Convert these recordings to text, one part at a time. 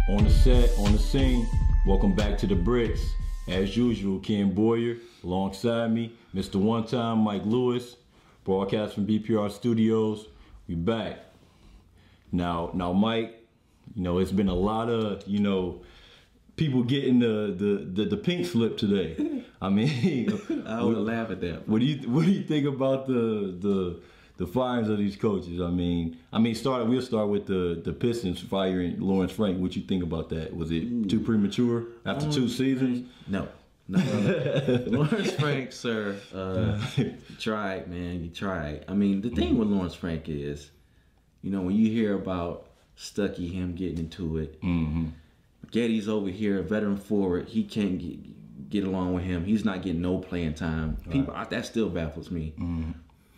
On the set, on the scene, welcome back to the Bricks. As usual, Ken Boyer, alongside me, Mr. One Time, Mike Lewis, broadcast from BPR Studios. We back. Now, Mike, it's been a lot of, people getting the pink slip today. I mean, I would laugh at that. What do you think about the firings of these coaches? We'll start with the Pistons firing Lawrence Frank. What you think about that? Was it too premature after 2 seasons? No. Lawrence Frank, sir, you tried, man. You tried. The thing with Lawrence Frank is, when you hear about Stuckey, him getting into it, Getty's over here, a veteran forward. He can't get along with him. He's not getting no playing time. People, that still baffles me.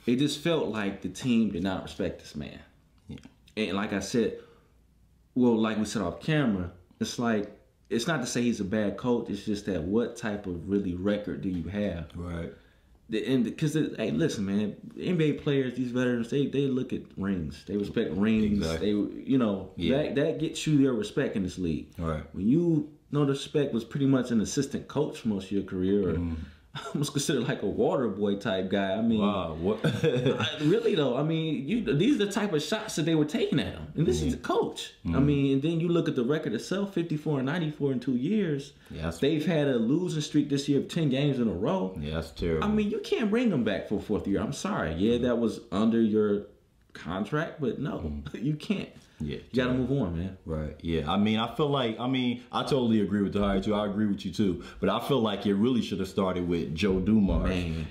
It just felt like the team did not respect this man. Yeah. And like I said, like we said off camera, it's like, it's not to say he's a bad coach. It's just that what type of really record do you have? Right. And because, hey, listen, man, NBA players, these veterans, they look at rings. They respect rings. Exactly. That gets you their respect in this league. Right. When you know the respect was pretty much an assistant coach for most of your career, or almost considered like a water boy type guy. Wow. What? Really though, these are the type of shots that they were taking at him, and this is a coach. And then you look at the record itself: 54 and 94 in 2 years. Yeah, they've had a losing streak this year of 10 games in a row. Yeah, that's terrible. You can't bring them back for a 4th year. I'm sorry. Yeah, that was under your contract, but no, you can't. Yeah, you gotta move on, man. Right. Yeah. I feel like, I totally agree with the hire too. I agree with you too. But I feel like it really should have started with Joe Dumars. Man,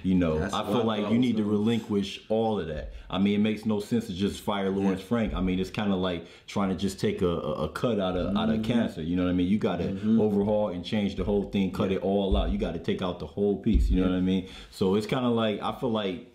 I feel like you need to relinquish all of that. It makes no sense to just fire Lawrence Frank. It's kind of like trying to just take a cut out of cancer. You know what I mean? You got to overhaul and change the whole thing, cut it all out. You got to take out the whole piece. You know what I mean? So it's kind of like, I feel like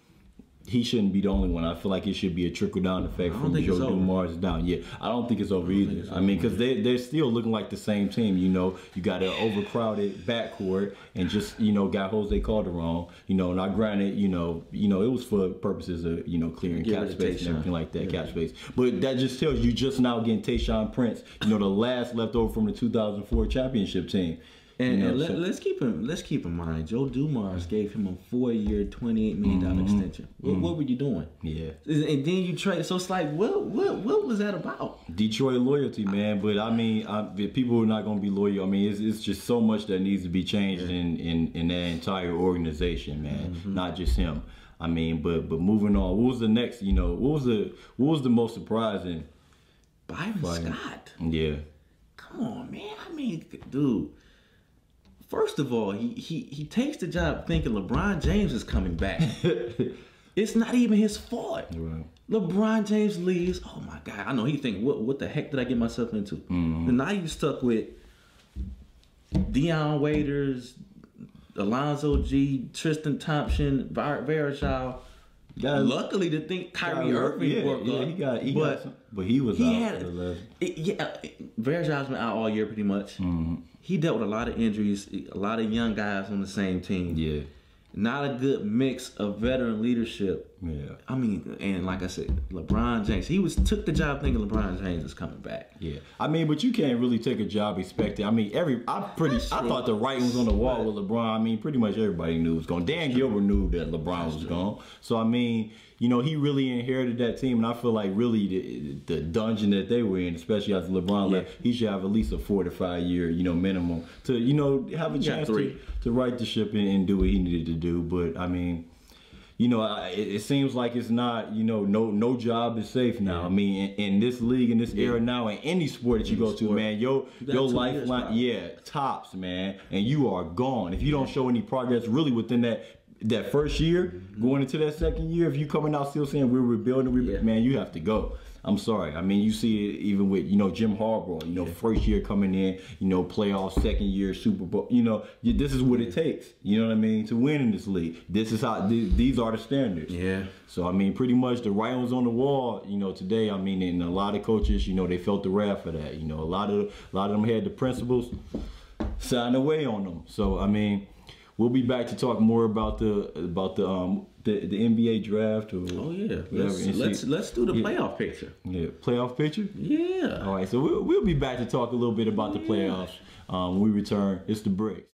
he shouldn't be the only one. I feel like it should be a trickle-down effect from Joe Dumars down. Yeah, I don't think it's over either. Because they're still looking like the same team. You got an overcrowded backcourt and just, got Jose Calderon. Now granted, it was for purposes of, clearing cap space and everything like that, cap space. But that just tells you just now getting Tayshaun Prince, the last leftover from the 2004 championship team. And let's keep in mind, Joe Dumars gave him a 4-year, $28 million extension. What were you doing? Yeah. And then you trade. So it's like, what was that about? Detroit loyalty, man. But people are not going to be loyal. It's just so much that needs to be changed in that entire organization, man. Not just him. But moving on. What was the next? What was the most surprising? Byron Scott. Yeah. Come on, man. Dude. First of all, he takes the job thinking LeBron James is coming back. It's not even his fault. Right. LeBron James leaves. Oh my God! I know he think, what the heck did I get myself into? And now you stuck with Dion Waiters, Alonzo G, Tristan Thompson, Varejao. Luckily, to think Kyrie Irving worked up, but he was out. Varejao's been out all year pretty much. He dealt with a lot of injuries, a lot of young guys on the same team. Yeah, not a good mix of veteran leadership. Yeah, and like I said, LeBron James, took the job thinking LeBron James is coming back. Yeah, but you can't really take a job expecting. I thought the writing was on the wall with LeBron. Pretty much everybody knew it was gone. Dan Gilbert knew that LeBron was gone. So he really inherited that team, and I feel like really the dungeon that they were in, especially after LeBron left, he should have at least a 4 to 5 year, minimum to have a chance to right the ship and do what he needed to do. But it seems like it's not, no job is safe now. In this league, in this era now, in any sport that you go to, man, your lifeline, tops, man, and you are gone. If you don't show any progress really within that first year, going into that second year, if you coming out still saying we're rebuilding, man, you have to go. I'm sorry. You see it even with, Jim Harbaugh, first year coming in, playoffs, second year, Super Bowl, this is what it takes, to win in this league. This is how, these are the standards. Yeah. So, pretty much the writing was on the wall, today, and a lot of coaches, they felt the wrath of that. A lot of them had the principles signed away on them. So, we'll be back to talk more about the NBA draft or Oh yeah, whatever. let's do the playoff picture. Yeah, playoff picture. Yeah. All right, so we'll be back to talk a little bit about the playoffs when we return. It's the Bricks.